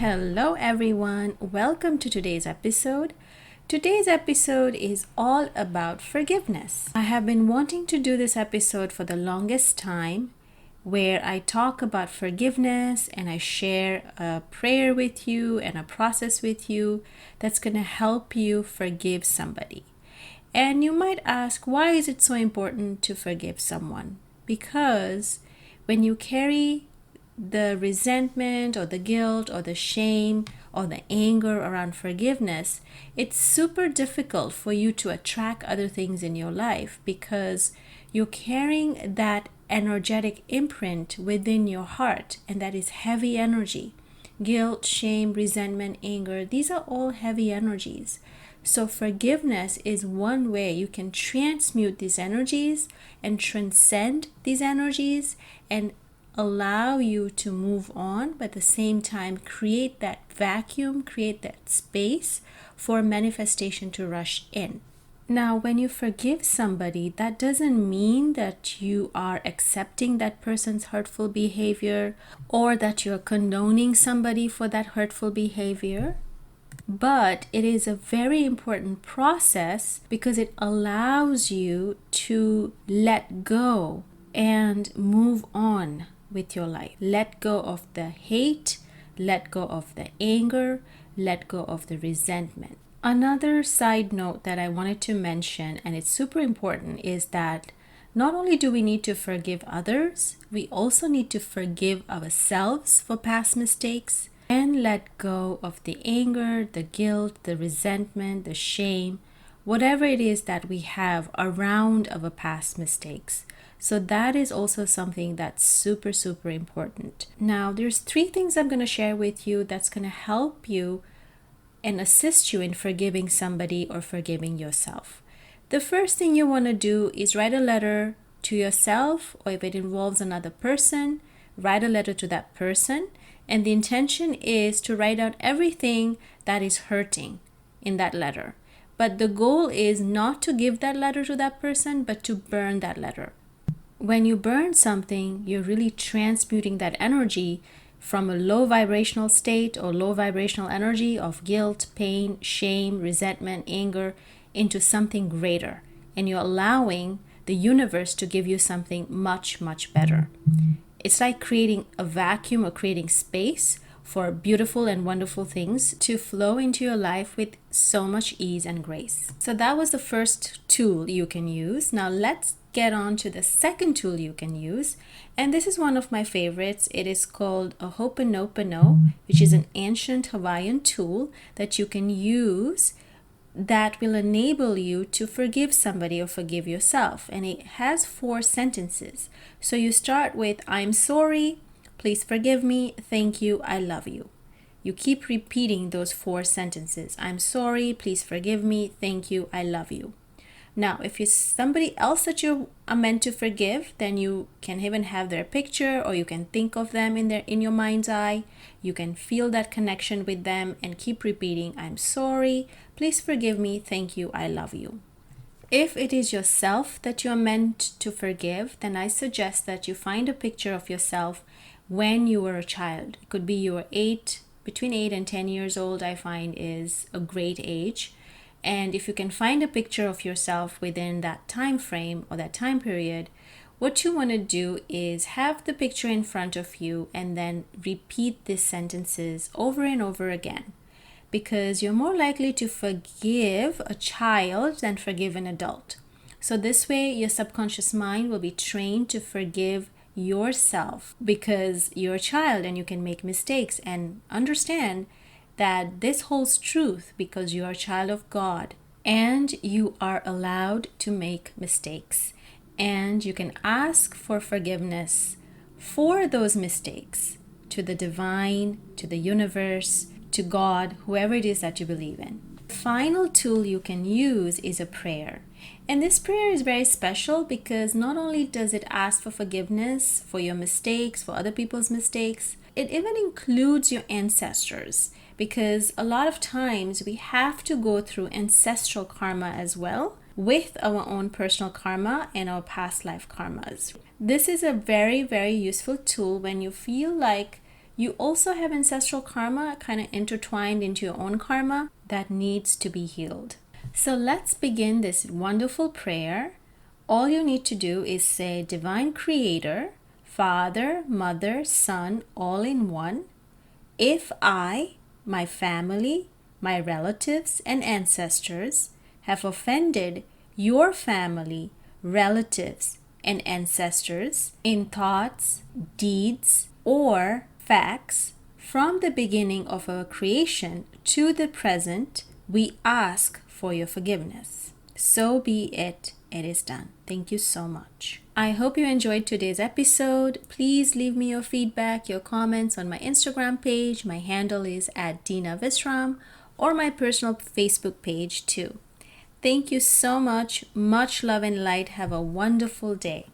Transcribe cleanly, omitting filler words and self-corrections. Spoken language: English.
Hello everyone, welcome to today's episode. Today's episode is all about forgiveness. I have been wanting to do this episode for the longest time where I talk about forgiveness and I share a prayer with you and a process with you that's going to help you forgive somebody. And you might ask, why is it so important to forgive someone? Because when you carry the resentment or the guilt or the shame or the anger around forgiveness, it's super difficult for you to attract other things in your life because you're carrying that energetic imprint within your heart, and that is heavy energy. Guilt, shame, resentment, anger, these are all heavy energies. So forgiveness is one way you can transmute these energies and transcend these energies and allow you to move on, but at the same time create that vacuum, create that space for manifestation to rush in. Now, when you forgive somebody, that doesn't mean that you are accepting that person's hurtful behavior or that you're condoning somebody for that hurtful behavior. But it is a very important process because it allows you to let go and move on with your life. Let go of the hate, let go of the anger, let go of the resentment. Another side note that I wanted to mention, and it's super important, is that not only do we need to forgive others, we also need to forgive ourselves for past mistakes and let go of the anger, the guilt, the resentment, the shame, whatever it is that we have around our past mistakes. So that is also something that's super important. Now, there's 3 things I'm going to share with you that's going to help you and assist you in forgiving somebody or forgiving yourself. The first thing you want to do is write a letter to yourself, or if it involves another person, write a letter to that person. And the intention is to write out everything that is hurting in that letter. But the goal is not to give that letter to that person, but to burn that letter. When you burn something, you're really transmuting that energy from a low vibrational state or low vibrational energy of guilt, pain, shame, resentment, anger into something greater. And you're allowing the universe to give you something much better. It's like creating a vacuum or creating space for beautiful and wonderful things to flow into your life with so much ease and grace. So that was the first tool you can use. Now let's get on to the second tool you can use. And this is one of my favorites. It is called a Ho'oponopono, which is an ancient Hawaiian tool that you can use that will enable you to forgive somebody or forgive yourself. And it has 4 sentences. So you start with, I'm sorry, please forgive me, thank you, I love you. You keep repeating those 4 sentences. I'm sorry, please forgive me, thank you, I love you. Now, if it's somebody else that you are meant to forgive, then you can even have their picture, or you can think of them in your mind's eye. You can feel that connection with them and keep repeating, I'm sorry, please forgive me, thank you, I love you. If it is yourself that you are meant to forgive, then I suggest that you find a picture of yourself when you were a child. It could be you were between 8 and 10 years old, I find is a great age. And if you can find a picture of yourself within that time frame or that time period, what you want to do is have the picture in front of you and then repeat these sentences over and over again. Because you're more likely to forgive a child than forgive an adult. So this way, your subconscious mind will be trained to forgive yourself because you're a child and you can make mistakes, and understand that this holds truth because you are a child of God and you are allowed to make mistakes, and you can ask for forgiveness for those mistakes to the divine, to the universe, to God, whoever it is that you believe in. The final tool you can use is a prayer. And this prayer is very special because not only does it ask for forgiveness for your mistakes, for other people's mistakes, it even includes your ancestors. Because a lot of times we have to go through ancestral karma as well with our own personal karma and our past life karmas. This is a very useful tool when you feel like You also have ancestral karma kind of intertwined into your own karma that needs to be healed. So let's begin this wonderful prayer. All you need to do is say, Divine Creator, Father, Mother, Son, all in one. If I, my family, my relatives, and ancestors have offended your family, relatives, and ancestors in thoughts, deeds, or facts from the beginning of our creation to the present, we ask for your forgiveness. So be it. It is done. Thank you so much. I hope you enjoyed today's episode. Please leave me your feedback, your comments on my Instagram page. My handle is @Dina or my personal Facebook page too. Thank you so much. Much love and light. Have a wonderful day.